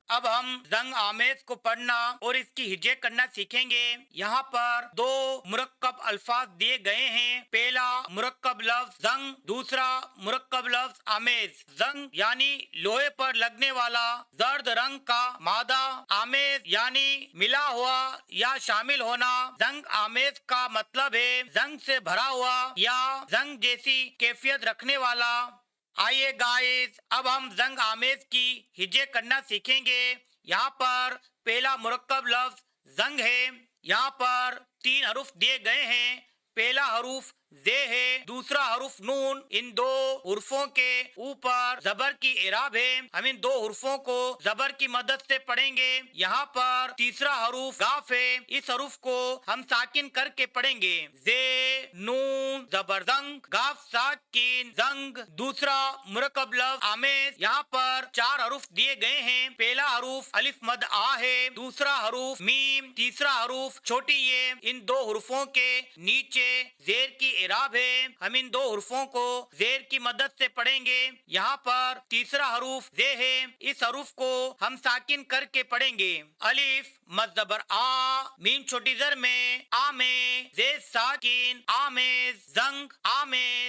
اب ہم زنگ آمیز کو پڑھنا اور اس کی ہجے کرنا سیکھیں گے۔ یہاں پر دو مرکب الفاظ دیے گئے ہیں۔ پہلا مرکب لفظ زنگ، دوسرا مرکب لفظ آمیز۔ زنگ یعنی لوہے پر لگنے والا زرد رنگ کا مادہ، آمیز یعنی ملا ہوا یا شامل ہونا۔ زنگ آمیز کا مطلب ہے زنگ سے بھرا ہوا یا زنگ جیسی کیفیت رکھنے والا۔ آئیے گائز، اب ہم زنگ آمیز کی ہجے کرنا سیکھیں گے۔ یہاں پر پہلا مرکب لفظ زنگ ہے۔ یہاں پر 3 حروف دیے گئے ہیں۔ پہلا حروف زے ہے، دوسرا حروف نون۔ ان دو حروفوں کے اوپر زبر کی اعراب ہے۔ ہم ان دو حروفوں کو زبر کی مدد سے پڑھیں گے۔ یہاں پر تیسرا حروف قاف ہے۔ اس حروف کو ہم ساکن کر کے پڑھیں گے۔ زے، نون، زبر زنگ، قاف ساکن زنگ۔ دوسرا مرکب لفظ آمیز۔ یہاں پر 4 حروف دیے گئے ہیں۔ پہلا حروف الف مد آ ہے، دوسرا حروف میم، تیسرا حروف چھوٹی یہ۔ ان دو حروفوں کے نیچے زیر کی اعراب ہے۔ ہم ان دو حروفوں کو زیر کی مدد سے پڑھیں گے۔ یہاں پر تیسرا حروف زے ہے۔ اس حروف کو ہم ساکن کر کے پڑھیں گے۔ الف مد زبر آ، میم چھوٹی زر میں آ میں، زیر ساکن آمیز، زنگ آمیز۔